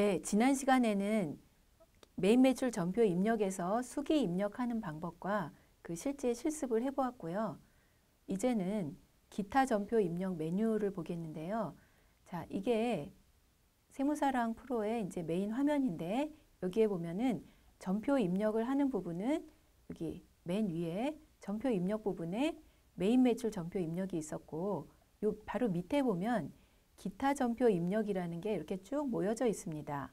네, 지난 시간에는 메인 매출 전표 입력에서 수기 입력하는 방법과 그 실제 실습을 해보았고요. 이제는 기타 전표 입력 메뉴를 보겠는데요. 자, 이게 세무사랑 프로의 이제 메인 화면인데 여기에 보면은 전표 입력을 하는 부분은 여기 맨 위에 전표 입력 부분에 메인 매출 전표 입력이 있었고 요 바로 밑에 보면 기타 전표 입력이라는 게 이렇게 쭉 모여져 있습니다.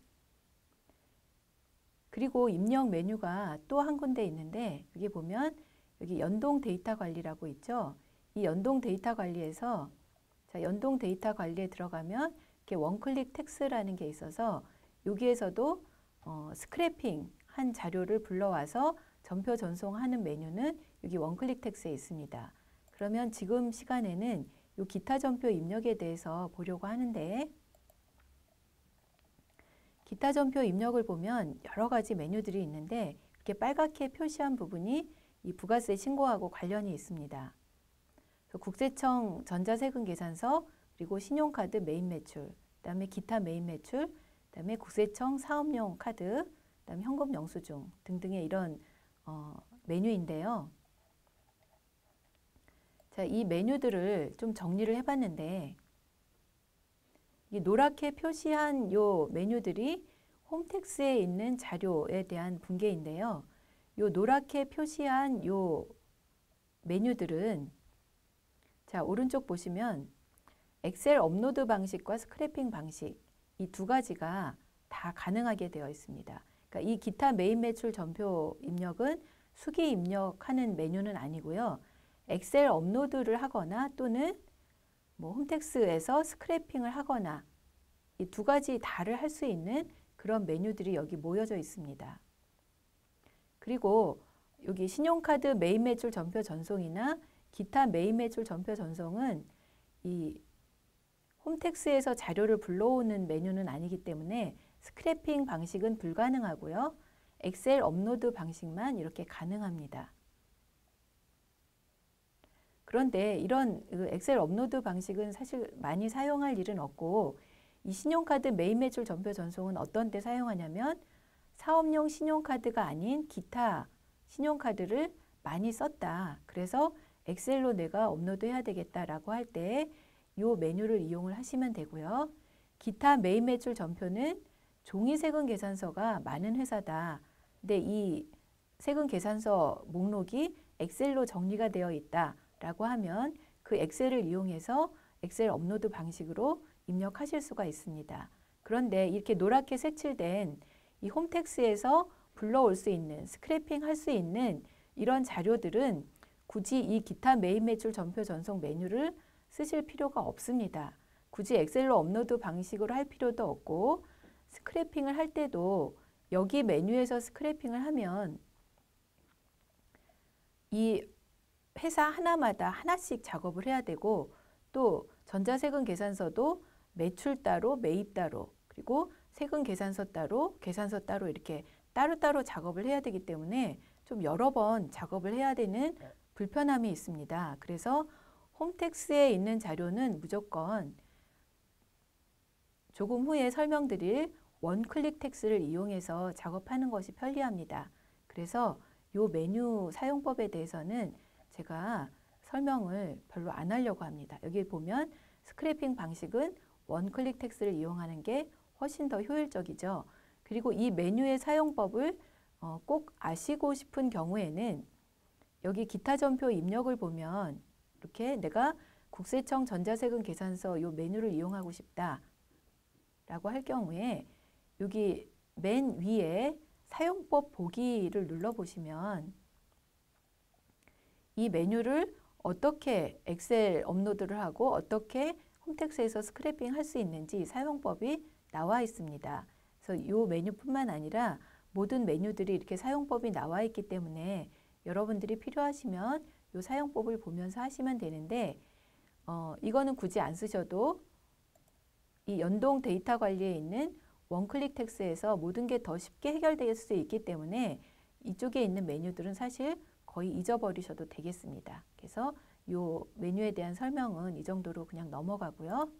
그리고 입력 메뉴가 또 한 군데 있는데 여기 보면 여기 연동 데이터 관리라고 있죠. 이 연동 데이터 관리에서 자, 연동 데이터 관리에 들어가면 이렇게 원클릭 텍스라는 게 있어서 여기에서도 스크래핑 한 자료를 불러와서 전표 전송하는 메뉴는 여기 원클릭 텍스에 있습니다. 그러면 지금 시간에는 이 기타 전표 입력에 대해서 보려고 하는데 기타 전표 입력을 보면 여러 가지 메뉴들이 있는데 이렇게 빨갛게 표시한 부분이 이 부가세 신고하고 관련이 있습니다. 국세청 전자세금 계산서 그리고 신용카드 메인 매출, 그다음에 기타 메인 매출, 그다음에 국세청 사업용 카드, 그다음에 현금 영수증 등등의 이런 메뉴인데요. 자, 이 메뉴들을 좀 정리를 해봤는데 이 노랗게 표시한 요 메뉴들이 홈택스에 있는 자료에 대한 분계인데요. 요 노랗게 표시한 요 메뉴들은 자, 오른쪽 보시면 엑셀 업로드 방식과 스크래핑 방식 이 두 가지가 다 가능하게 되어 있습니다. 그러니까 이 기타 메인 매출 전표 입력은 수기 입력하는 메뉴는 아니고요. 엑셀 업로드를 하거나 또는 뭐 홈택스에서 스크래핑을 하거나 이 두 가지 다를 할 수 있는 그런 메뉴들이 여기 모여져 있습니다. 그리고 여기 신용카드 메인 매출 전표 전송이나 기타 메인 매출 전표 전송은 이 홈택스에서 자료를 불러오는 메뉴는 아니기 때문에 스크래핑 방식은 불가능하고요. 엑셀 업로드 방식만 이렇게 가능합니다. 그런데 이런 엑셀 업로드 방식은 사실 많이 사용할 일은 없고 이 신용카드 메인 매출 전표 전송은 어떤 때 사용하냐면 사업용 신용카드가 아닌 기타 신용카드를 많이 썼다. 그래서 엑셀로 내가 업로드해야 되겠다라고 할 때 이 메뉴를 이용을 하시면 되고요. 기타 메인 매출 전표는 종이 세금 계산서가 많은 회사다. 근데 이 세금 계산서 목록이 엑셀로 정리가 되어 있다. 라고 하면 그 엑셀을 이용해서 엑셀 업로드 방식으로 입력하실 수가 있습니다. 그런데 이렇게 노랗게 색칠된 이 홈택스에서 불러올 수 있는 스크래핑 할 수 있는 이런 자료들은 굳이 이 기타 메인 매출 전표 전송 메뉴를 쓰실 필요가 없습니다. 굳이 엑셀로 업로드 방식으로 할 필요도 없고 스크래핑을 할 때도 여기 메뉴에서 스크래핑을 하면 이 회사 하나마다 하나씩 작업을 해야 되고 또 전자세금 계산서도 매출 따로 매입 따로 그리고 세금 계산서 따로 계산서 따로 이렇게 따로따로 작업을 해야 되기 때문에 좀 여러 번 작업을 해야 되는 불편함이 있습니다. 그래서 홈택스에 있는 자료는 무조건 조금 후에 설명드릴 원클릭 텍스를 이용해서 작업하는 것이 편리합니다. 그래서 이 메뉴 사용법에 대해서는 제가 설명을 별로 안 하려고 합니다. 여기 보면 스크래핑 방식은 원클릭 텍스를 이용하는 게 훨씬 더 효율적이죠. 그리고 이 메뉴의 사용법을 꼭 아시고 싶은 경우에는 여기 기타 전표 입력을 보면 이렇게 내가 국세청 전자세금 계산서 이 메뉴를 이용하고 싶다 라고 할 경우에 여기 맨 위에 사용법 보기를 눌러보시면 이 메뉴를 어떻게 엑셀 업로드를 하고 어떻게 홈택스에서 스크래핑 할 수 있는지 사용법이 나와 있습니다. 그래서 이 메뉴뿐만 아니라 모든 메뉴들이 이렇게 사용법이 나와 있기 때문에 여러분들이 필요하시면 이 사용법을 보면서 하시면 되는데 이거는 굳이 안 쓰셔도 이 연동 데이터 관리에 있는 원클릭 텍스에서 모든 게 더 쉽게 해결될 수 있기 때문에 이쪽에 있는 메뉴들은 사실 거의 잊어버리셔도 되겠습니다. 그래서 이 메뉴에 대한 설명은 이 정도로 그냥 넘어가고요.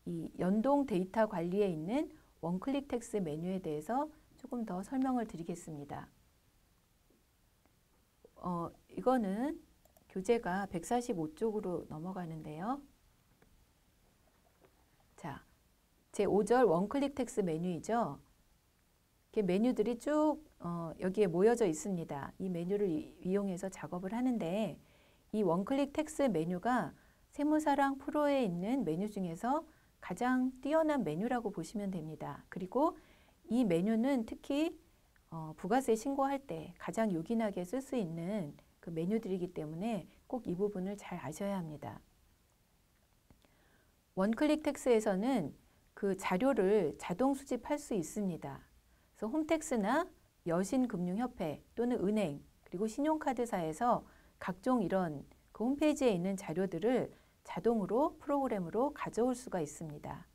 이 연동 데이터 관리에 있는 원클릭 텍스 메뉴에 대해서 조금 더 설명을 드리겠습니다. 이거는 교재가 145쪽으로 넘어가는데요. 자, 제5절 원클릭 텍스 메뉴이죠. 이렇게 메뉴들이 쭉 여기에 모여져 있습니다. 이 메뉴를 이용해서 작업을 하는데 이 원클릭 텍스 메뉴가 세무사랑 프로에 있는 메뉴 중에서 가장 뛰어난 메뉴라고 보시면 됩니다. 그리고 이 메뉴는 특히 부가세 신고할 때 가장 요긴하게 쓸 수 있는 그 메뉴들이기 때문에 꼭 이 부분을 잘 아셔야 합니다. 원클릭 텍스에서는 그 자료를 자동 수집할 수 있습니다. 그래서 홈택스나 여신금융협회 또는 은행 그리고 신용카드사에서 각종 이런 그 홈페이지에 있는 자료들을 자동으로 프로그램으로 가져올 수가 있습니다.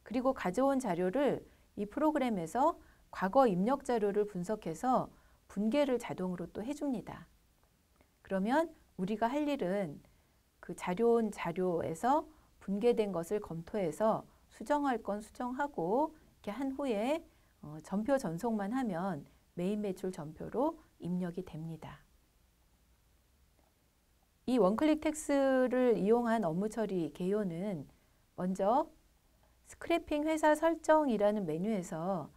그리고 가져온 자료를 이 프로그램에서 과거 입력 자료를 분석해서 분계를 자동으로 또 해줍니다. 그러면 우리가 할 일은 그 자료에서 분계된 것을 검토해서 수정할 건 수정하고 이렇게 한 후에 전표 전송만 하면 메인 매출 전표로 입력이 됩니다. 이 원클릭 텍스를 이용한 업무 처리 개요는 먼저 스크래핑 회사 설정이라는 메뉴에서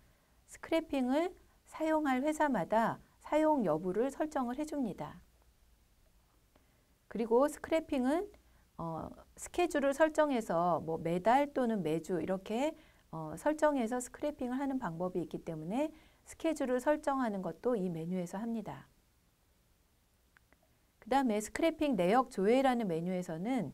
스크래핑을 사용할 회사마다 사용 여부를 설정을 해줍니다. 그리고 스크래핑은 스케줄을 설정해서 뭐 매달 또는 매주 이렇게 설정해서 스크래핑을 하는 방법이 있기 때문에 스케줄을 설정하는 것도 이 메뉴에서 합니다. 그 다음에 스크래핑 내역 조회라는 메뉴에서는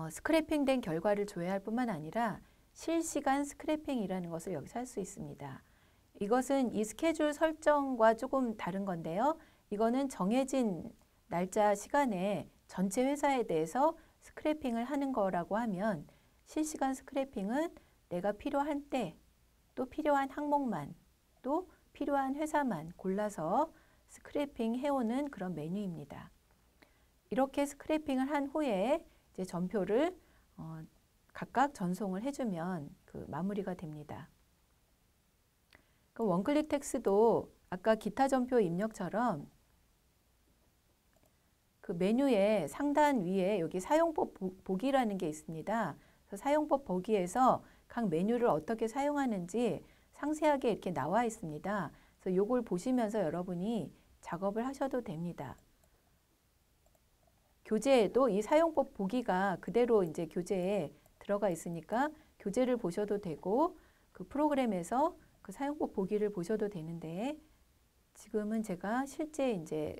스크래핑된 결과를 조회할 뿐만 아니라 실시간 스크래핑이라는 것을 여기서 할 수 있습니다. 이것은 이 스케줄 설정과 조금 다른 건데요. 이거는 정해진 날짜 시간에 전체 회사에 대해서 스크래핑을 하는 거라고 하면 실시간 스크래핑은 내가 필요한 때 또 필요한 항목만 또 필요한 회사만 골라서 스크래핑 해오는 그런 메뉴입니다. 이렇게 스크래핑을 한 후에 이제 전표를 각각 전송을 해주면 그 마무리가 됩니다. 그 원클릭 텍스도 아까 기타 전표 입력처럼 그 메뉴의 상단 위에 여기 사용법 보기라는 게 있습니다. 그래서 사용법 보기에서 각 메뉴를 어떻게 사용하는지 상세하게 이렇게 나와 있습니다. 그래서 이걸 보시면서 여러분이 작업을 하셔도 됩니다. 교재에도 이 사용법 보기가 그대로 이제 교재에 들어가 있으니까 교재를 보셔도 되고 그 프로그램에서 그 사용법 보기를 보셔도 되는데 지금은 제가 실제 이제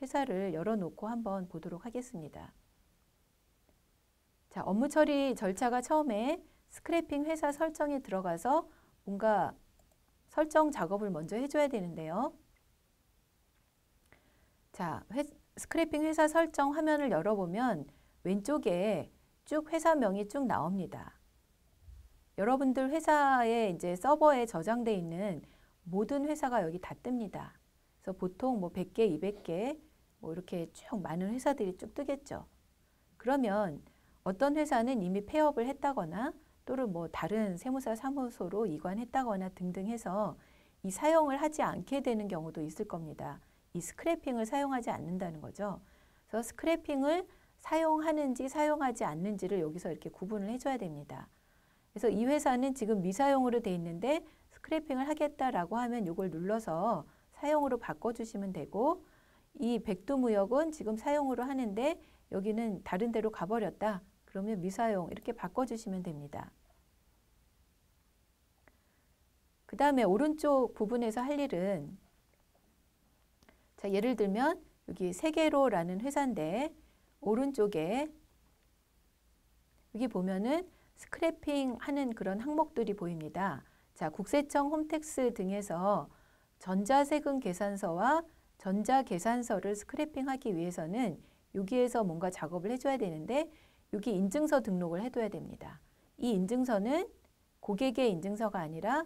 회사를 열어놓고 한번 보도록 하겠습니다. 자, 업무 처리 절차가 처음에 스크래핑 회사 설정에 들어가서 뭔가 설정 작업을 먼저 해줘야 되는데요. 자, 스크래핑 회사 설정 화면을 열어보면 왼쪽에 쭉 회사명이 쭉 나옵니다. 여러분들 회사에 이제 서버에 저장되어 있는 모든 회사가 여기 다 뜹니다. 그래서 보통 뭐 100개, 200개 뭐 이렇게 쭉 많은 회사들이 쭉 뜨겠죠. 그러면 어떤 회사는 이미 폐업을 했다거나 또는 뭐 다른 세무사 사무소로 이관했다거나 등등 해서 이 사용을 하지 않게 되는 경우도 있을 겁니다. 이 스크래핑을 사용하지 않는다는 거죠. 그래서 스크래핑을 사용하는지 사용하지 않는지를 여기서 이렇게 구분을 해줘야 됩니다. 그래서 이 회사는 지금 미사용으로 돼 있는데 스크래핑을 하겠다라고 하면 이걸 눌러서 사용으로 바꿔주시면 되고 이 백두무역은 지금 사용으로 하는데 여기는 다른 데로 가버렸다. 그러면 미사용 이렇게 바꿔주시면 됩니다. 그 다음에 오른쪽 부분에서 할 일은 자, 예를 들면 여기 세계로라는 회사인데 오른쪽에 여기 보면은 스크래핑 하는 그런 항목들이 보입니다. 자, 국세청 홈택스 등에서 전자세금 계산서와 전자계산서를 스크래핑하기 위해서는 여기에서 뭔가 작업을 해줘야 되는데 여기 인증서 등록을 해둬야 됩니다. 이 인증서는 고객의 인증서가 아니라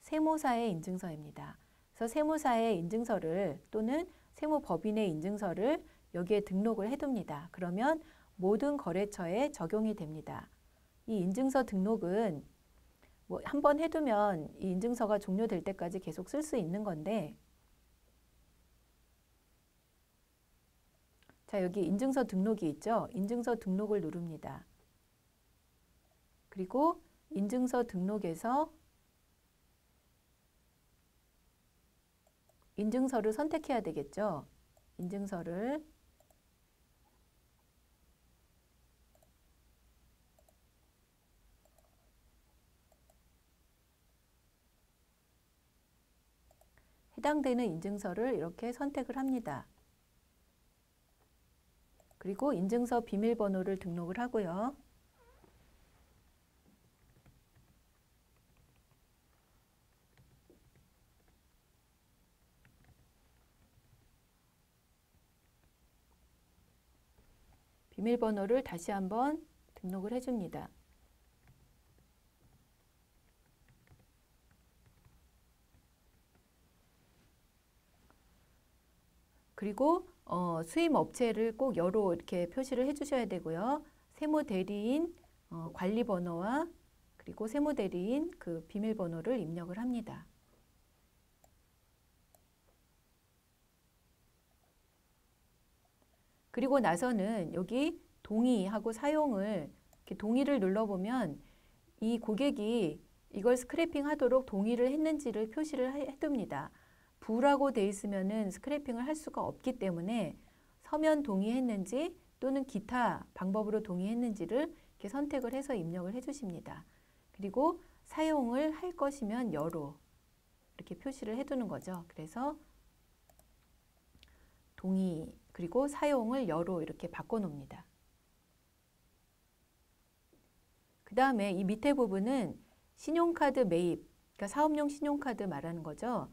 세무사의 인증서입니다. 그래서 세무사의 인증서를 또는 세무법인의 인증서를 여기에 등록을 해둡니다. 그러면 모든 거래처에 적용이 됩니다. 이 인증서 등록은 뭐 한 번 해두면 이 인증서가 종료될 때까지 계속 쓸 수 있는 건데, 자, 여기 인증서 등록이 있죠? 인증서 등록을 누릅니다. 그리고 인증서 등록에서 인증서를 선택해야 되겠죠? 인증서를 해당되는 인증서를 이렇게 선택을 합니다. 그리고 인증서 비밀번호를 등록을 하고요. 비밀번호를 다시 한번 등록을 해줍니다. 그리고 수임업체를 꼭 여로 이렇게 표시를 해주셔야 되고요. 세무대리인 관리번호와 그리고 세무대리인 그 비밀번호를 입력을 합니다. 그리고 나서는 여기 동의하고 사용을 이렇게 동의를 눌러보면 이 고객이 이걸 스크래핑 하도록 동의를 했는지를 표시를 해둡니다. 부라고 돼 있으면은 스크래핑을 할 수가 없기 때문에 서면 동의했는지 또는 기타 방법으로 동의했는지를 이렇게 선택을 해서 입력을 해주십니다. 그리고 사용을 할 것이면 여로 이렇게 표시를 해두는 거죠. 그래서 동의 그리고 사용을 여로 이렇게 바꿔놓습니다. 그 다음에 이 밑에 부분은 신용카드 매입, 그러니까 사업용 신용카드 말하는 거죠.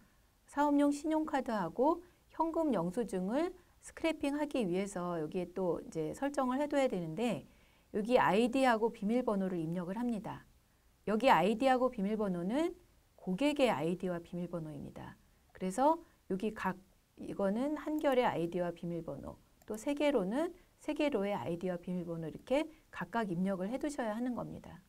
사업용 신용카드하고 현금 영수증을 스크래핑하기 위해서 여기에 또 이제 설정을 해둬야 되는데 여기 아이디하고 비밀번호를 입력을 합니다. 여기 아이디하고 비밀번호는 고객의 아이디와 비밀번호입니다. 그래서 여기 이거는 한결의 아이디와 비밀번호, 또 세계로는 세계로의 아이디와 비밀번호 이렇게 각각 입력을 해두셔야 하는 겁니다.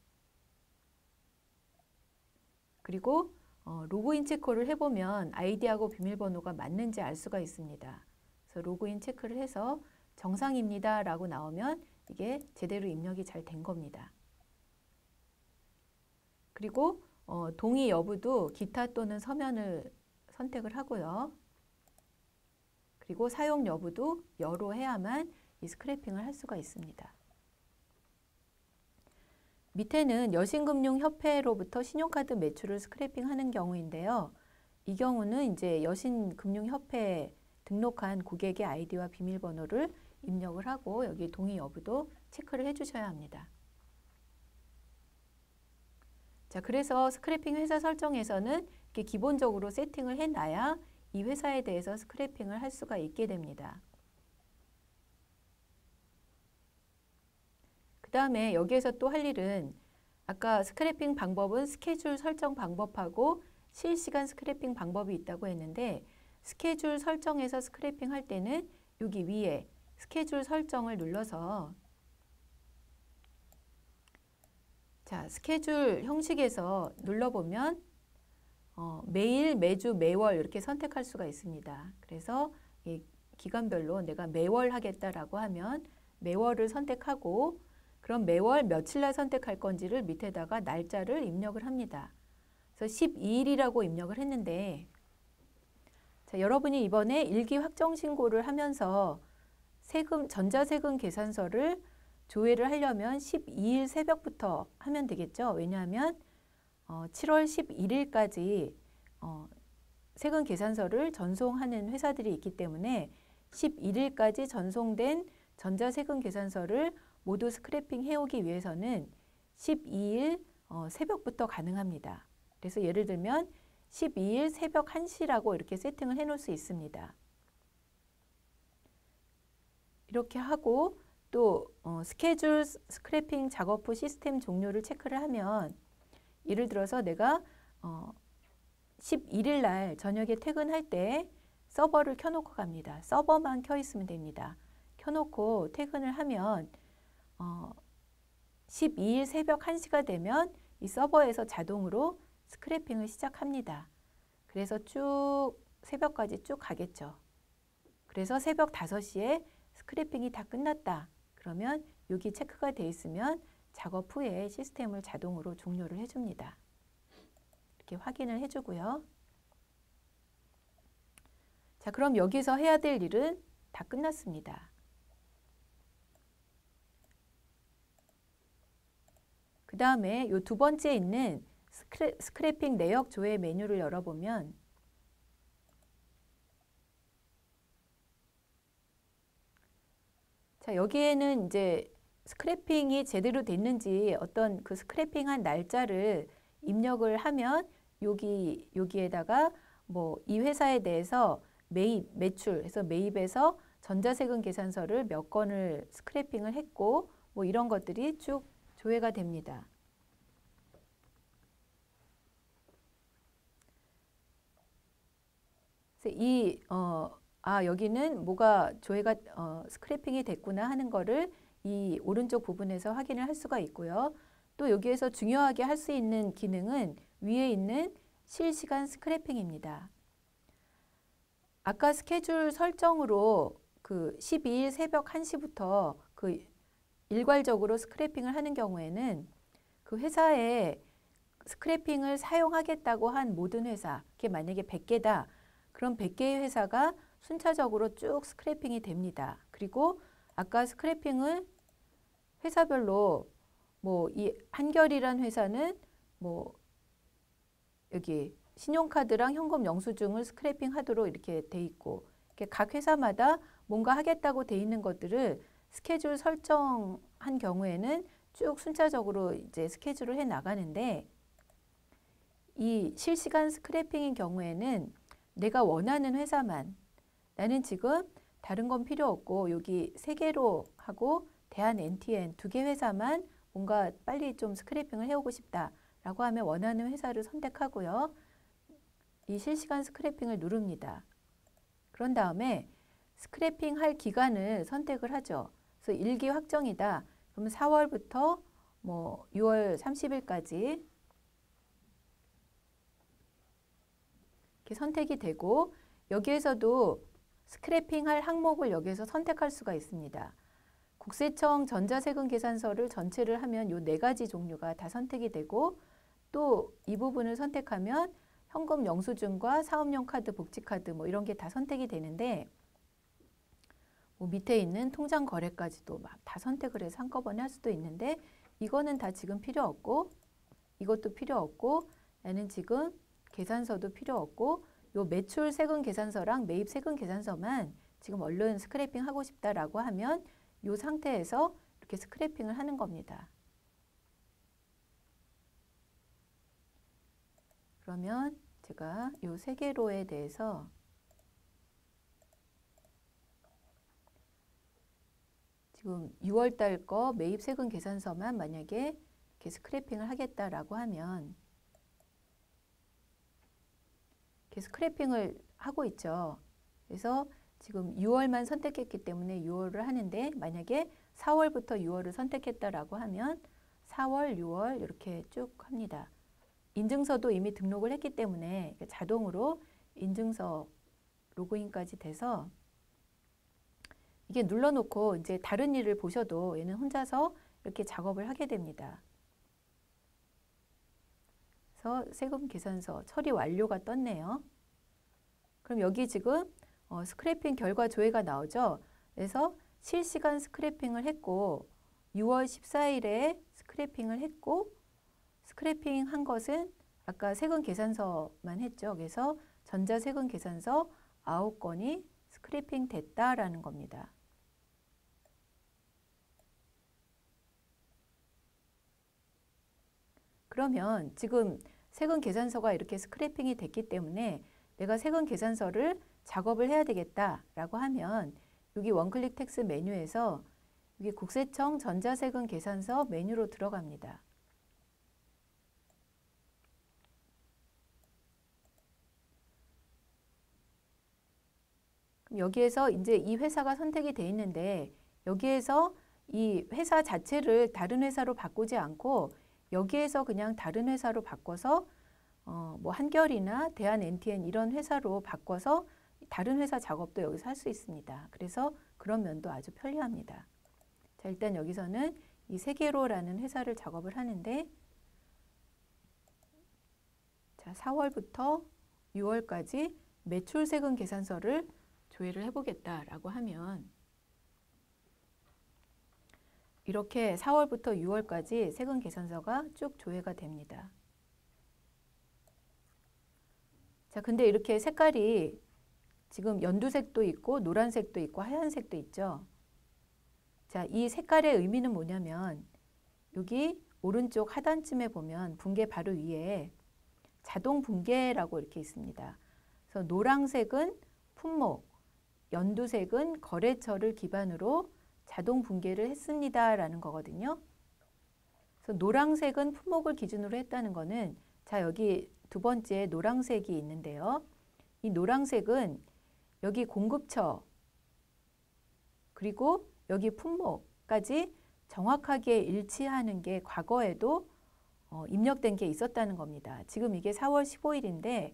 그리고 로그인 체크를 해보면 아이디하고 비밀번호가 맞는지 알 수가 있습니다. 그래서 로그인 체크를 해서 정상입니다 라고 나오면 이게 제대로 입력이 잘 된 겁니다. 그리고 동의 여부도 기타 또는 서면을 선택을 하고요. 그리고 사용 여부도 여로 해야만 이 스크래핑을 할 수가 있습니다. 밑에는 여신금융협회로부터 신용카드 매출을 스크래핑하는 경우인데요. 이 경우는 이제 여신금융협회에 등록한 고객의 아이디와 비밀번호를 입력을 하고 여기 동의 여부도 체크를 해주셔야 합니다. 자, 그래서 스크래핑 회사 설정에서는 이렇게 기본적으로 세팅을 해놔야 이 회사에 대해서 스크래핑을 할 수가 있게 됩니다. 그 다음에 여기에서 또 할 일은 아까 스크래핑 방법은 스케줄 설정 방법하고 실시간 스크래핑 방법이 있다고 했는데 스케줄 설정에서 스크래핑 할 때는 여기 위에 스케줄 설정을 눌러서 자, 스케줄 형식에서 눌러보면 매일, 매주, 매월 이렇게 선택할 수가 있습니다. 그래서 이 기간별로 내가 매월 하겠다라고 하면 매월을 선택하고 그럼 매월 며칠 날 선택할 건지를 밑에다가 날짜를 입력을 합니다. 그래서 12일이라고 입력을 했는데 자, 여러분이 이번에 일기 확정 신고를 하면서 전자세금 계산서를 조회를 하려면 12일 새벽부터 하면 되겠죠. 왜냐하면 7월 11일까지 세금 계산서를 전송하는 회사들이 있기 때문에 11일까지 전송된 전자세금 계산서를 모두 스크래핑 해오기 위해서는 12일 새벽부터 가능합니다. 그래서 예를 들면 12일 새벽 1시라고 이렇게 세팅을 해놓을 수 있습니다. 이렇게 하고 또 스케줄 스크래핑 작업 후 시스템 종료를 체크를 하면 예를 들어서 내가 11일 날 저녁에 퇴근할 때 서버를 켜놓고 갑니다. 서버만 켜 있으면 됩니다. 켜놓고 퇴근을 하면 12일 새벽 1시가 되면 이 서버에서 자동으로 스크래핑을 시작합니다. 그래서 쭉 새벽까지 쭉 가겠죠. 그래서 새벽 5시에 스크래핑이 다 끝났다. 그러면 여기 체크가 돼 있으면 작업 후에 시스템을 자동으로 종료를 해줍니다. 이렇게 확인을 해주고요. 자, 그럼 여기서 해야 될 일은 다 끝났습니다. 그 다음에 이 두 번째 있는 스크래핑 내역 조회 메뉴를 열어보면 자, 여기에는 이제 스크래핑이 제대로 됐는지 어떤 그 스크래핑한 날짜를 입력을 하면 여기에다가 뭐 이 회사에 대해서 매출 해서 매입에서 전자세금 계산서를 몇 건을 스크래핑을 했고 뭐 이런 것들이 쭉 조회가 됩니다. 그래서 여기는 뭐가 조회가 스크래핑이 됐구나 하는 거를 이 오른쪽 부분에서 확인을 할 수가 있고요. 또 여기에서 중요하게 할 수 있는 기능은 위에 있는 실시간 스크래핑입니다. 아까 스케줄 설정으로 그 12일 새벽 1시부터 그 일괄적으로 스크래핑을 하는 경우에는 그 회사에 스크래핑을 사용하겠다고 한 모든 회사, 그게 만약에 100개다. 그럼 100개의 회사가 순차적으로 쭉 스크래핑이 됩니다. 그리고 아까 스크래핑을 회사별로 뭐 이 한결이란 회사는 뭐 여기 신용카드랑 현금 영수증을 스크래핑 하도록 이렇게 돼 있고 이렇게 각 회사마다 뭔가 하겠다고 돼 있는 것들을 스케줄 설정한 경우에는 쭉 순차적으로 이제 스케줄을 해 나가는데 이 실시간 스크래핑인 경우에는 내가 원하는 회사만 나는 지금 다른 건 필요 없고 여기 세계로 하고 대한 NTN 2개 회사만 뭔가 빨리 좀 스크래핑을 해오고 싶다라고 하면 원하는 회사를 선택하고요. 이 실시간 스크래핑을 누릅니다. 그런 다음에 스크래핑 할 기간을 선택을 하죠. 그래서 일기 확정이다. 그러면 4월부터 뭐 6월 30일까지 이렇게 선택이 되고 여기에서도 스크래핑 할 항목을 여기에서 선택할 수가 있습니다. 국세청 전자세금 계산서를 전체를 하면 이 4가지 종류가 다 선택이 되고 또 이 부분을 선택하면 현금 영수증과 사업용 카드, 복지카드 뭐 이런 게 다 선택이 되는데 뭐 밑에 있는 통장 거래까지도 막 다 선택을 해서 한꺼번에 할 수도 있는데 이거는 다 지금 필요 없고 이것도 필요 없고 나는 지금 계산서도 필요 없고 요 매출 세금 계산서랑 매입 세금 계산서만 지금 얼른 스크래핑 하고 싶다라고 하면 이 상태에서 이렇게 스크래핑을 하는 겁니다. 그러면 제가 이 세계로에 대해서 지금 6월 달 거 매입 세금 계산서만 만약에 이렇게 스크래핑을 하겠다라고 하면 이렇게 스크래핑을 하고 있죠. 그래서 지금 6월만 선택했기 때문에 6월을 하는데 만약에 4월부터 6월을 선택했다라고 하면 4월, 6월 이렇게 쭉 합니다. 인증서도 이미 등록을 했기 때문에 자동으로 인증서 로그인까지 돼서 이게 눌러놓고 이제 다른 일을 보셔도 얘는 혼자서 이렇게 작업을 하게 됩니다. 그래서 세금 계산서 처리 완료가 떴네요. 그럼 여기 지금 스크래핑 결과 조회가 나오죠. 그래서 실시간 스크래핑을 했고 6월 14일에 스크래핑을 했고 스크래핑 한 것은 아까 세금 계산서만 했죠. 그래서 전자세금 계산서 9건이 스크래핑 됐다라는 겁니다. 그러면 지금 세금 계산서가 이렇게 스크래핑이 됐기 때문에 내가 세금 계산서를 작업을 해야 되겠다라고 하면 여기 원클릭 텍스 메뉴에서 여기 국세청 전자세금 계산서 메뉴로 들어갑니다. 그럼 여기에서 이제 이 회사가 선택이 돼 있는데 여기에서 이 회사 자체를 다른 회사로 바꾸지 않고 여기에서 그냥 다른 회사로 바꿔서 뭐 한결이나 대한 NTN 이런 회사로 바꿔서 다른 회사 작업도 여기서 할 수 있습니다. 그래서 그런 면도 아주 편리합니다. 자, 일단 여기서는 이 세계로라는 회사를 작업을 하는데, 자, 4월부터 6월까지 매출 세금 계산서를 조회를 해보겠다라고 하면 이렇게 4월부터 6월까지 세금 계산서가 쭉 조회가 됩니다. 자, 근데 이렇게 색깔이 지금 연두색도 있고 노란색도 있고 하얀색도 있죠. 자, 이 색깔의 의미는 뭐냐면 여기 오른쪽 하단쯤에 보면 분계 바로 위에 자동 분계라고 이렇게 있습니다. 그래서 노란색은 품목, 연두색은 거래처를 기반으로 자동 분계를 했습니다라는 거거든요. 그래서 노란색은 품목을 기준으로 했다는 거는, 자, 여기 두 번째 노란색이 있는데요. 이 노란색은 여기 공급처 그리고 여기 품목까지 정확하게 일치하는 게 과거에도 입력된 게 있었다는 겁니다. 지금 이게 4월 15일인데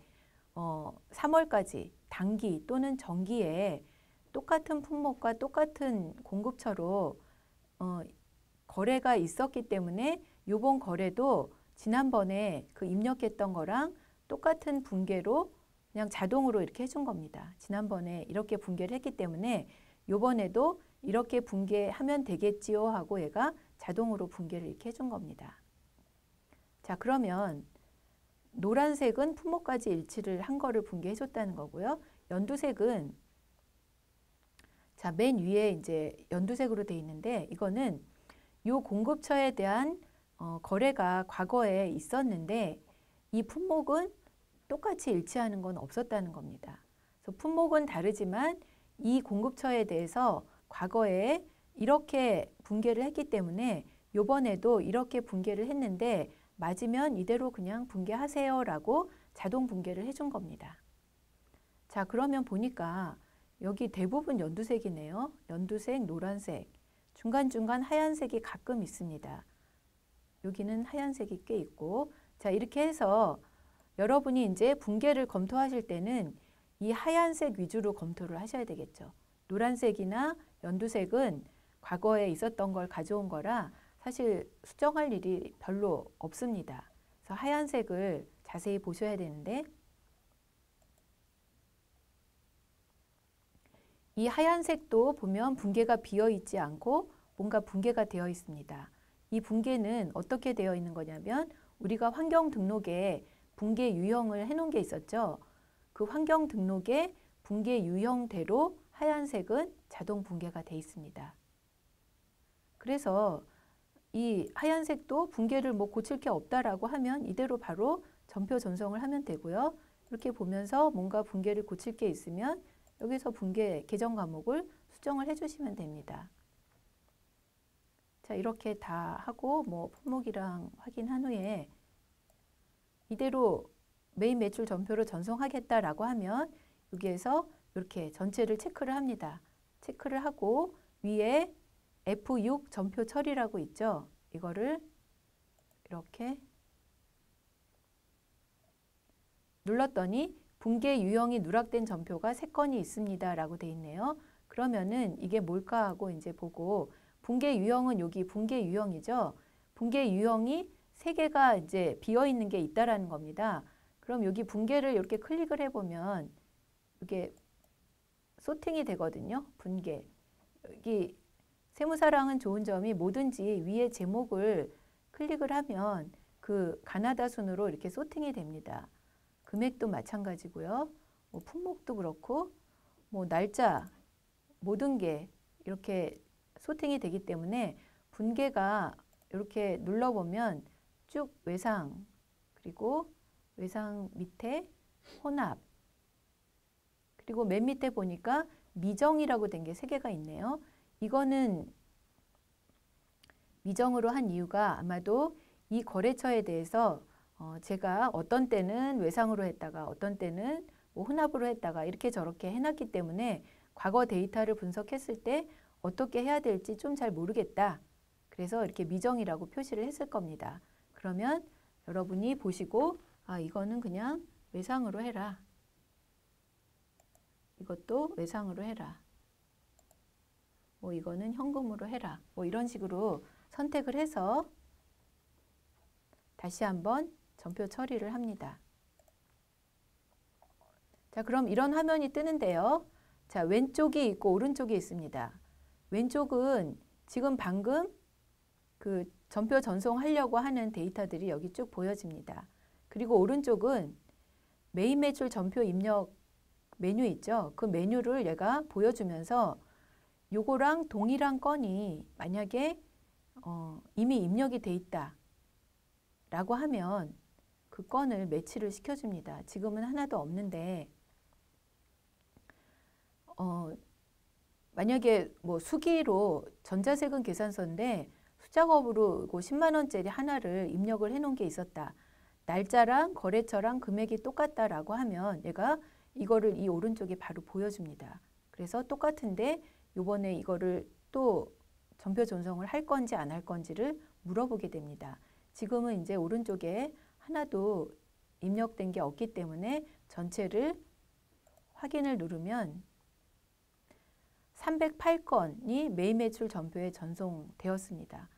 3월까지 단기 또는 정기에 똑같은 품목과 똑같은 공급처로 거래가 있었기 때문에 이번 거래도 지난번에 그 입력했던 거랑 똑같은 분계로 그냥 자동으로 이렇게 해준 겁니다. 지난번에 이렇게 분계를 했기 때문에 이번에도 이렇게 분계하면 되겠지요 하고 얘가 자동으로 분계를 이렇게 해준 겁니다. 자, 그러면 노란색은 품목까지 일치를 한 거를 분계해 줬다는 거고요. 연두색은, 자, 맨 위에 이제 연두색으로 돼 있는데 이거는 요 공급처에 대한 거래가 과거에 있었는데 이 품목은 똑같이 일치하는 건 없었다는 겁니다. 그래서 품목은 다르지만 이 공급처에 대해서 과거에 이렇게 분계를 했기 때문에 요번에도 이렇게 분계를 했는데 맞으면 이대로 그냥 분계하세요라고 자동 분계를 해준 겁니다. 자, 그러면 보니까 여기 대부분 연두색이네요. 연두색, 노란색, 중간중간 하얀색이 가끔 있습니다. 여기는 하얀색이 꽤 있고, 자, 이렇게 해서 여러분이 이제 분계를 검토하실 때는 이 하얀색 위주로 검토를 하셔야 되겠죠. 노란색이나 연두색은 과거에 있었던 걸 가져온 거라 사실 수정할 일이 별로 없습니다. 그래서 하얀색을 자세히 보셔야 되는데, 이 하얀색도 보면 분계가 비어 있지 않고 뭔가 분계가 되어 있습니다. 이 분계는 어떻게 되어 있는 거냐면 우리가 환경 등록에 분계 유형을 해놓은 게 있었죠. 그 환경 등록에 분계 유형대로 하얀색은 자동 분계가 되어 있습니다. 그래서 이 하얀색도 분계를 뭐 고칠 게 없다라고 하면 이대로 바로 전표 전송을 하면 되고요. 이렇게 보면서 뭔가 분계를 고칠 게 있으면 여기서 분계 계정 과목을 수정을 해주시면 됩니다. 자, 이렇게 다 하고 뭐 품목이랑 확인한 후에 이대로 메인 매출 전표로 전송하겠다라고 하면 여기에서 이렇게 전체를 체크를 합니다. 체크를 하고 위에 F6 전표 처리라고 있죠. 이거를 이렇게 눌렀더니 분계 유형이 누락된 전표가 3건이 있습니다 라고 돼 있네요. 그러면은 이게 뭘까 하고 이제 보고, 분계 유형은 여기 분계 유형이죠. 분계 유형이 3개가 이제 비어 있는 게 있다라는 겁니다. 그럼 여기 분계를 이렇게 클릭을 해보면 이게 소팅이 되거든요. 분계. 여기 세무사랑은 좋은 점이 뭐든지 위에 제목을 클릭을 하면 그 가나다 순으로 이렇게 소팅이 됩니다. 금액도 마찬가지고요. 뭐 품목도 그렇고 뭐 날짜 모든 게 이렇게 소팅이 되기 때문에 분계가 이렇게 눌러보면 쭉 외상, 그리고 외상 밑에 혼합, 그리고 맨 밑에 보니까 미정이라고 된 게 3개가 있네요. 이거는 미정으로 한 이유가 아마도 이 거래처에 대해서 제가 어떤 때는 외상으로 했다가 어떤 때는 뭐 혼합으로 했다가 이렇게 저렇게 해놨기 때문에 과거 데이터를 분석했을 때 어떻게 해야 될지 좀 잘 모르겠다. 그래서 이렇게 미정이라고 표시를 했을 겁니다. 그러면 여러분이 보시고 아, 이거는 그냥 외상으로 해라. 이것도 외상으로 해라. 뭐 이거는 현금으로 해라. 뭐 이런 식으로 선택을 해서 다시 한번 전표 처리를 합니다. 자, 그럼 이런 화면이 뜨는데요. 자, 왼쪽이 있고 오른쪽이 있습니다. 왼쪽은 지금 방금 그 전표 전송하려고 하는 데이터들이 여기 쭉 보여집니다. 그리고 오른쪽은 메인 매출 전표 입력 메뉴 있죠. 그 메뉴를 얘가 보여주면서 요거랑 동일한 건이 만약에 이미 입력이 돼 있다 라고 하면 그 건을 매치를 시켜줍니다. 지금은 하나도 없는데 만약에 뭐 수기로 전자세금 계산서인데 수작업으로 10만 원짜리 하나를 입력을 해놓은 게 있었다. 날짜랑 거래처랑 금액이 똑같다라고 하면 얘가 이거를 이 오른쪽에 바로 보여줍니다. 그래서 똑같은데 요번에 이거를 또 전표 전송을 할 건지 안 할 건지를 물어보게 됩니다. 지금은 이제 오른쪽에 하나도 입력된 게 없기 때문에 전체를 확인을 누르면 308건이 매일 매출 전표에 전송되었습니다.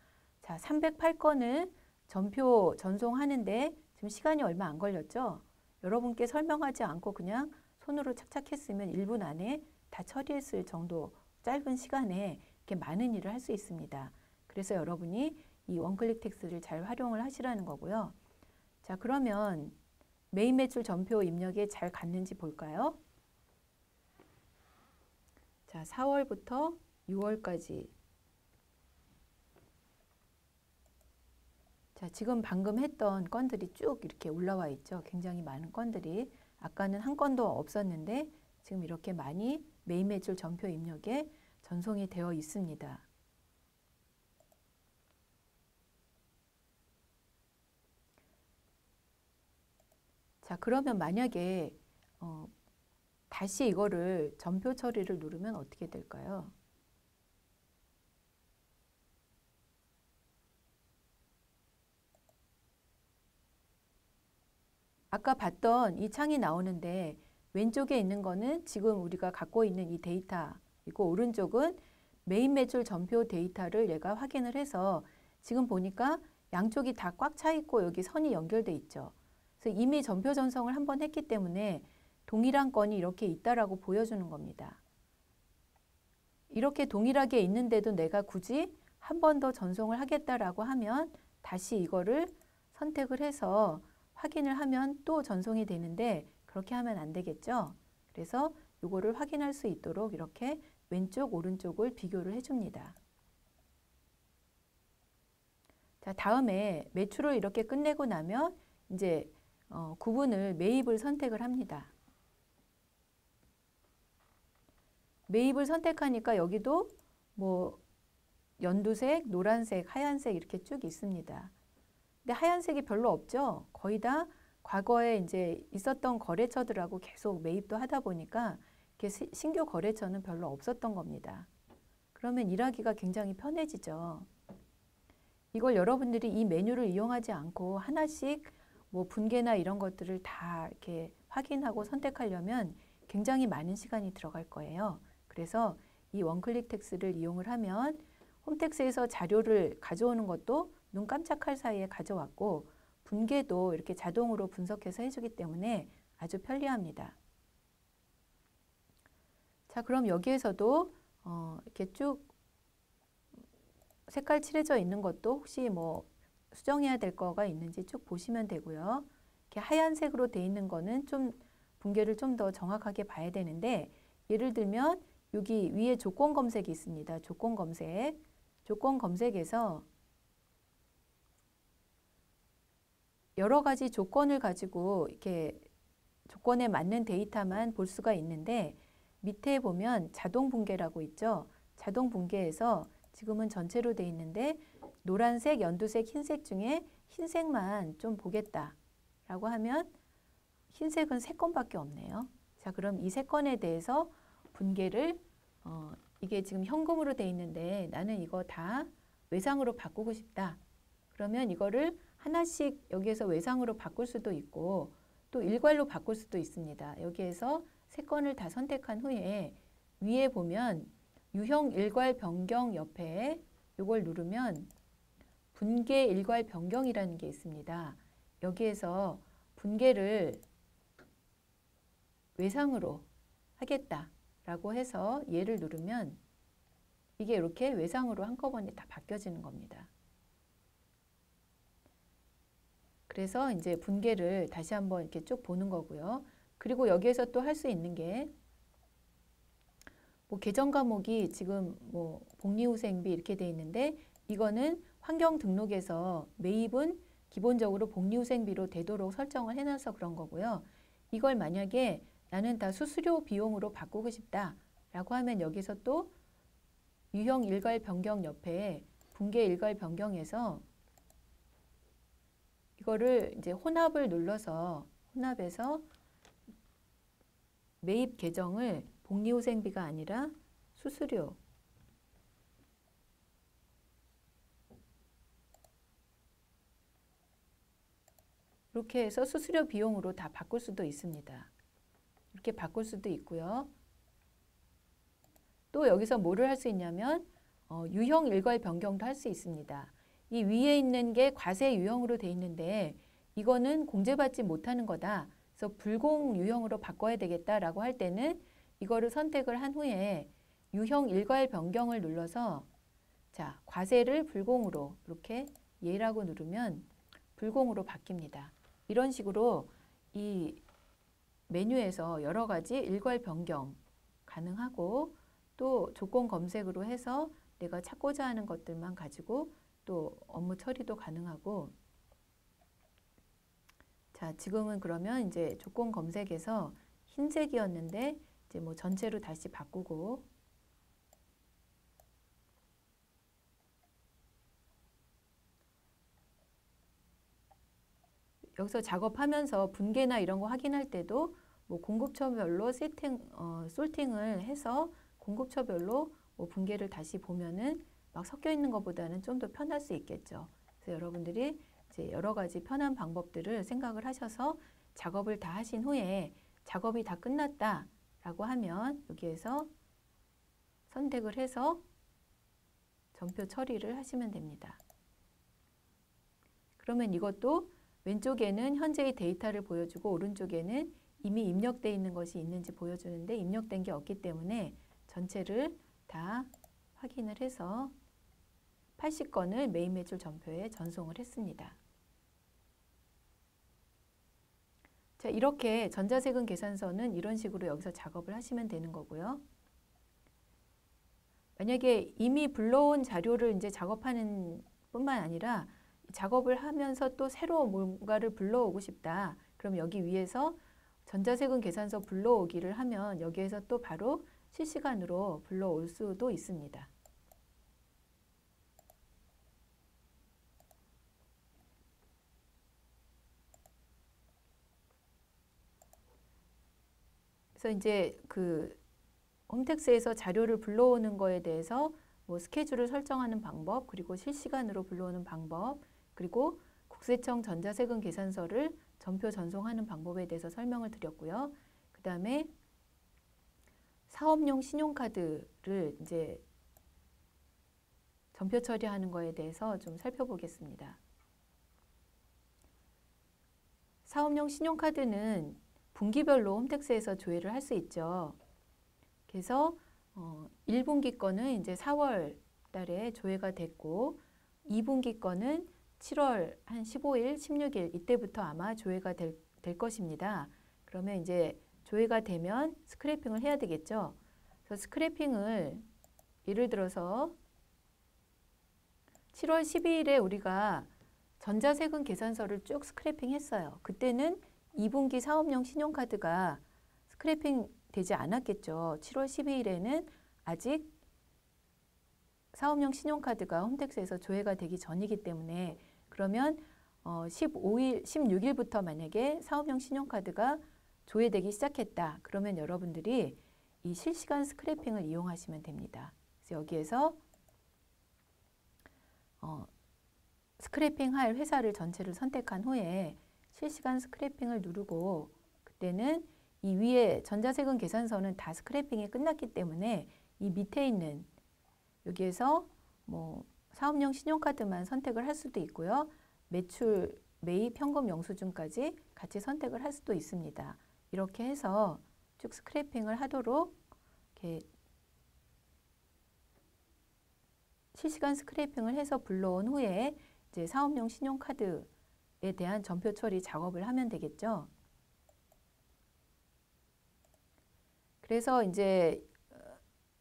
자, 308건을 전표 전송하는데 지금 시간이 얼마 안 걸렸죠? 여러분께 설명하지 않고 그냥 손으로 착착 했으면 1분 안에 다 처리했을 정도 짧은 시간에 이렇게 많은 일을 할 수 있습니다. 그래서 여러분이 이 원클릭 텍스트를 잘 활용을 하시라는 거고요. 자, 그러면 매일 매출 전표 입력에 잘 갔는지 볼까요? 자, 4월부터 6월까지. 자, 지금 방금 했던 건들이 쭉 이렇게 올라와 있죠. 굉장히 많은 건들이. 아까는 한 건도 없었는데 지금 이렇게 많이 매일 매출 전표 입력에 전송이 되어 있습니다. 자, 그러면 만약에 다시 이거를 전표 처리를 누르면 어떻게 될까요? 아까 봤던 이 창이 나오는데 왼쪽에 있는 거는 지금 우리가 갖고 있는 이 데이터이고 오른쪽은 메인 매출 전표 데이터를 얘가 확인을 해서 지금 보니까 양쪽이 다 꽉 차 있고 여기 선이 연결돼 있죠. 그래서 이미 전표 전송을 한번 했기 때문에 동일한 건이 이렇게 있다라고 보여주는 겁니다. 이렇게 동일하게 있는데도 내가 굳이 한 번 더 전송을 하겠다라고 하면 다시 이거를 선택을 해서 확인을 하면 또 전송이 되는데 그렇게 하면 안 되겠죠. 그래서 이거를 확인할 수 있도록 이렇게 왼쪽 오른쪽을 비교를 해줍니다. 자, 다음에 매출을 이렇게 끝내고 나면 이제 구분을 매입을 선택을 합니다. 매입을 선택하니까 여기도 뭐 연두색, 노란색, 하얀색 이렇게 쭉 있습니다. 근데 하얀색이 별로 없죠. 거의 다 과거에 이제 있었던 거래처들하고 계속 매입도 하다 보니까 이렇게 신규 거래처는 별로 없었던 겁니다. 그러면 일하기가 굉장히 편해지죠. 이걸 여러분들이 이 메뉴를 이용하지 않고 하나씩 뭐 분계나 이런 것들을 다 이렇게 확인하고 선택하려면 굉장히 많은 시간이 들어갈 거예요. 그래서 이 원클릭 텍스트를 이용을 하면 홈택스에서 자료를 가져오는 것도 눈 깜짝할 사이에 가져왔고 분계도 이렇게 자동으로 분석해서 해주기 때문에 아주 편리합니다. 자, 그럼 여기에서도 이렇게 쭉 색깔 칠해져 있는 것도 혹시 뭐 수정해야 될 거가 있는지 쭉 보시면 되고요. 이렇게 하얀색으로 돼 있는 거는 좀 분계를 좀 더 정확하게 봐야 되는데 예를 들면 여기 위에 조건 검색이 있습니다. 조건 검색. 조건 검색에서 여러 가지 조건을 가지고 이렇게 조건에 맞는 데이터만 볼 수가 있는데 밑에 보면 자동 분계라고 있죠. 자동 분계에서 지금은 전체로 돼 있는데 노란색, 연두색, 흰색 중에 흰색만 좀 보겠다라고 하면 흰색은 3건밖에 없네요. 자, 그럼 이 3건에 대해서 분계를 이게 지금 현금으로 돼 있는데 나는 이거 다 외상으로 바꾸고 싶다. 그러면 이거를 하나씩 여기에서 외상으로 바꿀 수도 있고 또 일괄로 바꿀 수도 있습니다. 여기에서 세 건을 다 선택한 후에 위에 보면 유형 일괄 변경 옆에 이걸 누르면 분계 일괄 변경이라는 게 있습니다. 여기에서 분계를 외상으로 하겠다라고 해서 얘를 누르면 이게 이렇게 외상으로 한꺼번에 다 바뀌어지는 겁니다. 그래서 이제 분계를 다시 한번 이렇게 쭉 보는 거고요. 그리고 여기에서 또 할 수 있는 게 뭐 계정 과목이 지금 뭐 복리후생비 이렇게 돼 있는데 이거는 환경 등록에서 매입은 기본적으로 복리후생비로 되도록 설정을 해놔서 그런 거고요. 이걸 만약에 나는 다 수수료 비용으로 바꾸고 싶다라고 하면 여기서 또 유형 일괄 변경 옆에 분계 일괄 변경에서 이거를 이제 혼합을 눌러서 혼합해서 매입 계정을 복리후생비가 아니라 수수료 이렇게 해서 수수료 비용으로 다 바꿀 수도 있습니다. 이렇게 바꿀 수도 있고요. 또 여기서 뭐를 할 수 있냐면 유형 일괄 변경도 할 수 있습니다. 이 위에 있는 게 과세 유형으로 돼 있는데 이거는 공제받지 못하는 거다. 그래서 불공 유형으로 바꿔야 되겠다라고 할 때는 이거를 선택을 한 후에 유형 일괄 변경을 눌러서 자, 과세를 불공으로 이렇게 예라고 누르면 불공으로 바뀝니다. 이런 식으로 이 메뉴에서 여러 가지 일괄 변경 가능하고 또 조건 검색으로 해서 내가 찾고자 하는 것들만 가지고 또 업무 처리도 가능하고 자, 지금은 그러면 이제 조건 검색에서 흰색이었는데 이제 뭐 전체로 다시 바꾸고 여기서 작업하면서 분계나 이런 거 확인할 때도 뭐 공급처별로 솔팅을 해서 공급처별로 뭐 분계를 다시 보면은 막 섞여 있는 것보다는 좀 더 편할 수 있겠죠. 그래서 여러분들이 이제 여러 가지 편한 방법들을 생각을 하셔서 작업을 다 하신 후에 작업이 다 끝났다라고 하면 여기에서 선택을 해서 전표 처리를 하시면 됩니다. 그러면 이것도 왼쪽에는 현재의 데이터를 보여주고 오른쪽에는 이미 입력되어 있는 것이 있는지 보여주는데 입력된 게 없기 때문에 전체를 다 확인을 해서 80건을 매입 매출 전표에 전송을 했습니다. 자, 이렇게 전자세금 계산서는 이런 식으로 여기서 작업을 하시면 되는 거고요. 만약에 이미 불러온 자료를 이제 작업하는 뿐만 아니라 작업을 하면서 또 새로 뭔가를 불러오고 싶다. 그럼 여기 위에서 전자세금 계산서 불러오기를 하면 여기에서 또 바로 실시간으로 불러올 수도 있습니다. 그래서 이제 그 홈택스에서 자료를 불러오는 거에 대해서 뭐 스케줄을 설정하는 방법, 그리고 실시간으로 불러오는 방법, 그리고 국세청 전자세금 계산서를 전표 전송하는 방법에 대해서 설명을 드렸고요. 그 다음에 사업용 신용카드를 이제 전표 처리하는 거에 대해서 좀 살펴보겠습니다. 사업용 신용카드는 분기별로 홈택스에서 조회를 할 수 있죠. 그래서 1분기 거는 이제 4월 달에 조회가 됐고 2분기 거는 7월 한 15일, 16일 이때부터 아마 조회가 될 것입니다. 그러면 이제 조회가 되면 스크래핑을 해야 되겠죠. 그래서 스크래핑을 예를 들어서 7월 12일에 우리가 전자세금 계산서를 쭉 스크래핑 했어요. 그때는 2분기 사업용 신용카드가 스크래핑 되지 않았겠죠. 7월 12일에는 아직 사업용 신용카드가 홈택스에서 조회가 되기 전이기 때문에 그러면 15일, 16일부터 만약에 사업용 신용카드가 조회되기 시작했다. 그러면 여러분들이 이 실시간 스크래핑을 이용하시면 됩니다. 그래서 여기에서 스크래핑할 회사를 전체를 선택한 후에 실시간 스크래핑을 누르고, 그때는 이 위에 전자세금 계산서는 다 스크래핑이 끝났기 때문에 이 밑에 있는 여기에서 뭐 사업용 신용카드만 선택을 할 수도 있고요. 매출, 매입, 현금 영수증까지 같이 선택을 할 수도 있습니다. 이렇게 해서 쭉 스크래핑을 하도록 이렇게 실시간 스크래핑을 해서 불러온 후에 이제 사업용 신용카드에 대한 전표 처리 작업을 하면 되겠죠. 그래서 이제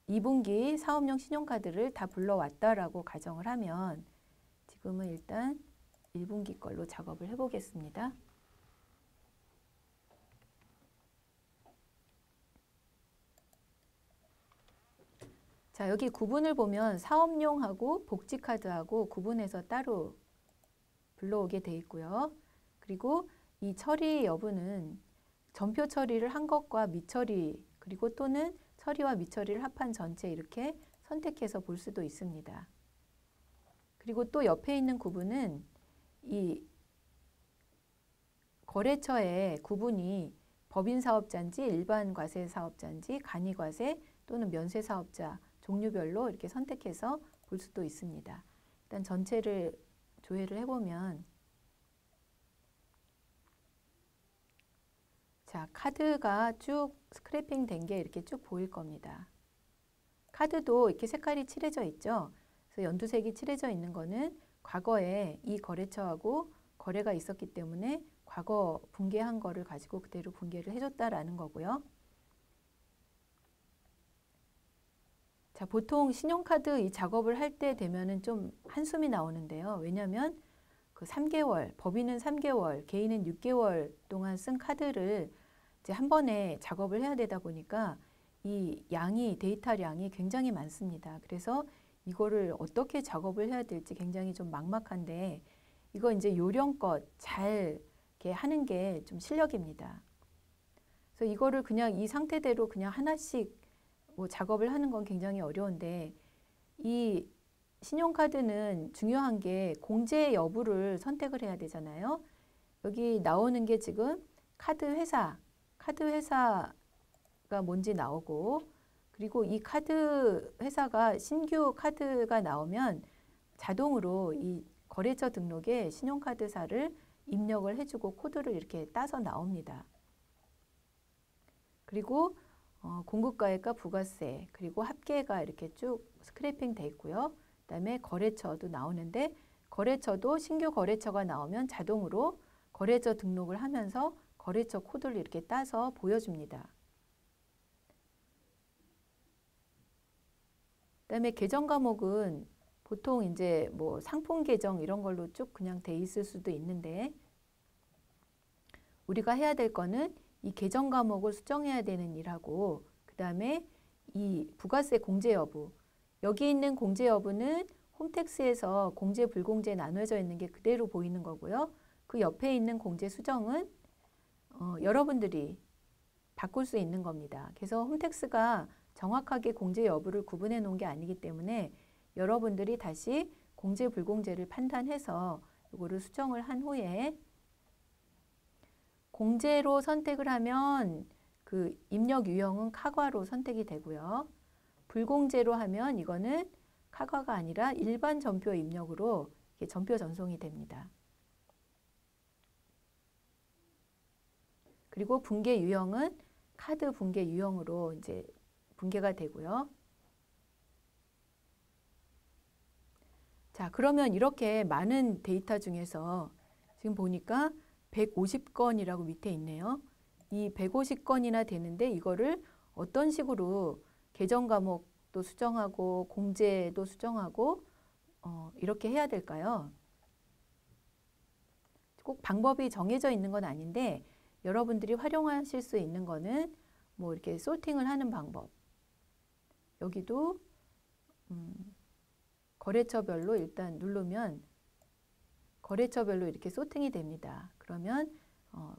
2분기 사업용 신용카드를 다 불러왔다라고 가정을 하면 지금은 일단 1분기 걸로 작업을 해보겠습니다. 자, 여기 구분을 보면 사업용하고 복지카드하고 구분해서 따로 불러오게 돼 있고요. 그리고 이 처리 여부는 전표 처리를 한 것과 미처리, 그리고 또는 처리와 미처리를 합한 전체 이렇게 선택해서 볼 수도 있습니다. 그리고 또 옆에 있는 구분은 이 거래처의 구분이 법인사업자인지 일반과세사업자인지 간이과세 또는 면세사업자 종류별로 이렇게 선택해서 볼 수도 있습니다. 일단 전체를 조회를 해보면, 자, 카드가 쭉 스크래핑 된 게 이렇게 쭉 보일 겁니다. 카드도 이렇게 색깔이 칠해져 있죠. 그래서 연두색이 칠해져 있는 거는 과거에 이 거래처하고 거래가 있었기 때문에 과거 분개한 거를 가지고 그대로 분개를 해줬다라는 거고요. 자, 보통 신용카드 이 작업을 할 때 되면은 좀 한숨이 나오는데요. 왜냐하면 그 3개월, 법인은 3개월, 개인은 6개월 동안 쓴 카드를 이제 한 번에 작업을 해야 되다 보니까 이 양이, 데이터량이 굉장히 많습니다. 그래서 이거를 어떻게 작업을 해야 될지 굉장히 좀 막막한데, 이거 이제 요령껏 잘 이렇게 하는 게 좀 실력입니다. 그래서 이거를 그냥 이 상태대로 그냥 하나씩 뭐 작업을 하는 건 굉장히 어려운데, 이 신용카드는 중요한 게 공제 여부를 선택을 해야 되잖아요. 여기 나오는 게 지금 카드 회사가 뭔지 나오고, 그리고 이 카드 회사가 신규 카드가 나오면 자동으로 이 거래처 등록에 신용카드사를 입력을 해주고 코드를 이렇게 따서 나옵니다. 그리고 공급가액과 부가세, 그리고 합계가 이렇게 쭉 스크래핑 돼 있고요. 그다음에 거래처도 나오는데, 거래처도 신규 거래처가 나오면 자동으로 거래처 등록을 하면서 거래처 코드를 이렇게 따서 보여줍니다. 그다음에 계정 과목은 보통 이제 뭐 상품 계정 이런 걸로 쭉 그냥 돼 있을 수도 있는데, 우리가 해야 될 거는 이 계정 과목을 수정해야 되는 일하고, 그 다음에 이 부가세 공제 여부, 여기 있는 공제 여부는 홈택스에서 공제 불공제 나눠져 있는 게 그대로 보이는 거고요. 그 옆에 있는 공제 수정은 여러분들이 바꿀 수 있는 겁니다. 그래서 홈택스가 정확하게 공제 여부를 구분해 놓은 게 아니기 때문에 여러분들이 다시 공제 불공제를 판단해서 이거를 수정을 한 후에, 공제로 선택을 하면 그 입력 유형은 카과로 선택이 되고요. 불공제로 하면 이거는 카과가 아니라 일반 전표 입력으로 전표 전송이 됩니다. 그리고 분계 유형은 카드 분계 유형으로 이제 분계가 되고요. 자, 그러면 이렇게 많은 데이터 중에서 지금 보니까 150건이라고 밑에 있네요. 이 150건이나 되는데 이거를 어떤 식으로 계정 과목도 수정하고 공제도 수정하고 이렇게 해야 될까요? 꼭 방법이 정해져 있는 건 아닌데, 여러분들이 활용하실 수 있는 거는 뭐 이렇게 소팅을 하는 방법. 여기도 거래처별로 일단 누르면 거래처별로 이렇게 소팅이 됩니다. 그러면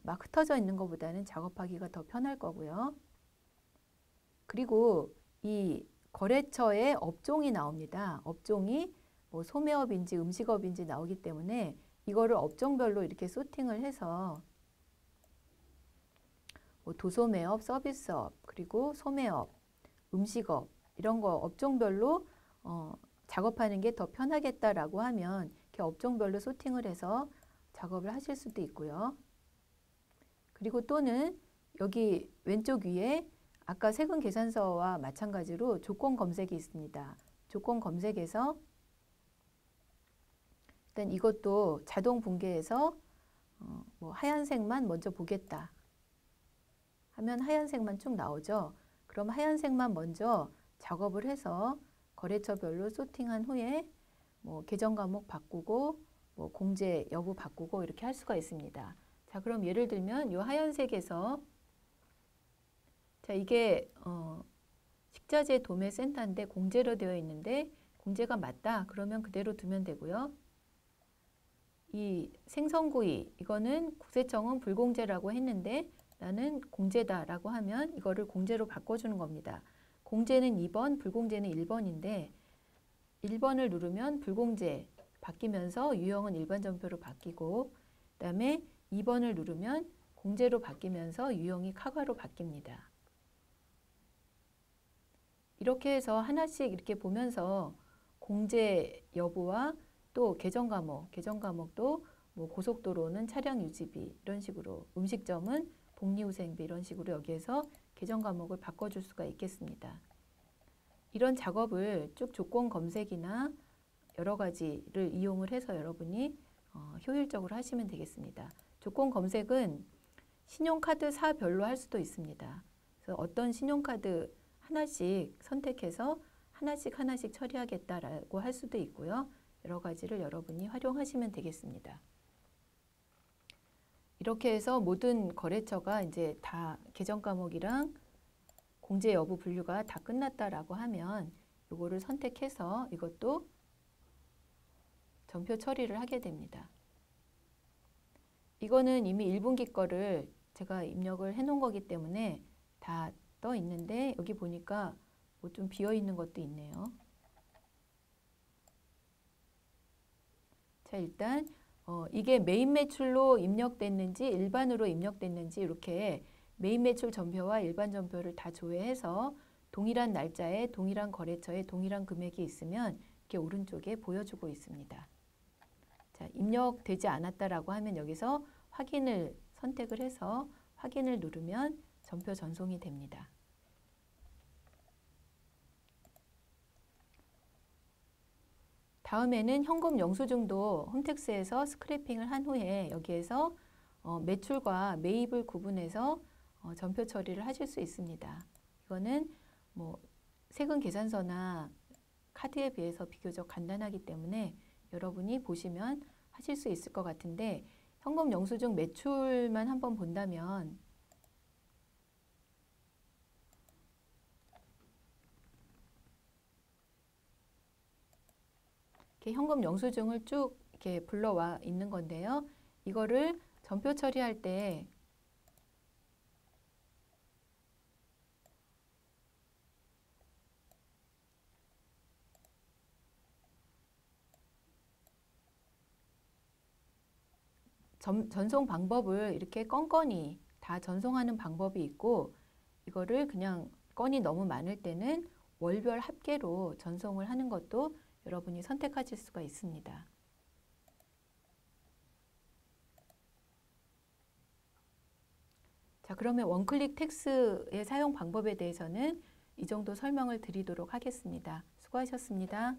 막 흩어져 있는 것보다는 작업하기가 더 편할 거고요. 그리고 이 거래처의 업종이 나옵니다. 업종이 뭐 소매업인지 음식업인지 나오기 때문에 이거를 업종별로 이렇게 소팅을 해서 뭐 도소매업, 서비스업, 그리고 소매업, 음식업 이런 거 업종별로 작업하는 게 더 편하겠다라고 하면 이렇게 업종별로 소팅을 해서 작업을 하실 수도 있고요. 그리고 또는 여기 왼쪽 위에 아까 세금 계산서와 마찬가지로 조건 검색이 있습니다. 조건 검색에서 일단 이것도 자동 분계해서 뭐 하얀색만 먼저 보겠다 하면 하얀색만 쭉 나오죠. 그럼 하얀색만 먼저 작업을 해서 거래처별로 소팅한 후에 뭐 계정 과목 바꾸고 뭐 공제 여부 바꾸고 이렇게 할 수가 있습니다. 자, 그럼 예를 들면 이 하얀색에서 자, 이게 식자재 도매센터인데 공제로 되어 있는데 공제가 맞다. 그러면 그대로 두면 되고요. 이 생선구이 이거는 국세청은 불공제라고 했는데 나는 공제다라고 하면 이거를 공제로 바꿔주는 겁니다. 공제는 2번, 불공제는 1번인데 1번을 누르면 불공제 바뀌면서 유형은 일반 전표로 바뀌고 그다음에 2번을 누르면 공제로 바뀌면서 유형이 카가로 바뀝니다. 이렇게 해서 하나씩 이렇게 보면서 공제 여부와 또 계정 과목도 뭐 고속도로는 차량 유지비 이런 식으로 음식점은 복리후생비 이런 식으로 여기에서 계정 과목을 바꿔줄 수가 있겠습니다. 이런 작업을 쭉 조건 검색이나 여러 가지를 이용을 해서 여러분이 효율적으로 하시면 되겠습니다. 조건 검색은 신용카드사별로 할 수도 있습니다. 그래서 어떤 신용카드 하나씩 선택해서 하나씩 처리하겠다라고 할 수도 있고요. 여러 가지를 여러분이 활용하시면 되겠습니다. 이렇게 해서 모든 거래처가 이제 다 계정 과목이랑 공제 여부 분류가 다 끝났다라고 하면 이거를 선택해서 이것도 전표 처리를 하게 됩니다. 이거는 이미 1분기 거를 제가 입력을 해 놓은 거기 때문에 다 떠 있는데 여기 보니까 뭐 좀 비어 있는 것도 있네요. 자, 일단 이게 메인 매출로 입력됐는지 일반으로 입력됐는지 이렇게 메인 매출 전표와 일반 전표를 다 조회해서 동일한 날짜에 동일한 거래처에 동일한 금액이 있으면 이렇게 오른쪽에 보여주고 있습니다. 자, 입력되지 않았다라고 하면 여기서 확인을 선택을 해서 확인을 누르면 전표 전송이 됩니다. 다음에는 현금 영수증도 홈택스에서 스크래핑을 한 후에 여기에서 매출과 매입을 구분해서 전표 처리를 하실 수 있습니다. 이거는 뭐 세금 계산서나 카드에 비해서 비교적 간단하기 때문에 여러분이 보시면 하실 수 있을 것 같은데 현금 영수증 매출만 한번 본다면 이렇게 현금 영수증을 쭉 이렇게 불러와 있는 건데요. 이거를 전표 처리할 때 전송 방법을 이렇게 건건이 다 전송하는 방법이 있고 이거를 그냥 건이 너무 많을 때는 월별 합계로 전송을 하는 것도 여러분이 선택하실 수가 있습니다. 자, 그러면 원클릭 텍스의 사용 방법에 대해서는 이 정도 설명을 드리도록 하겠습니다. 수고하셨습니다.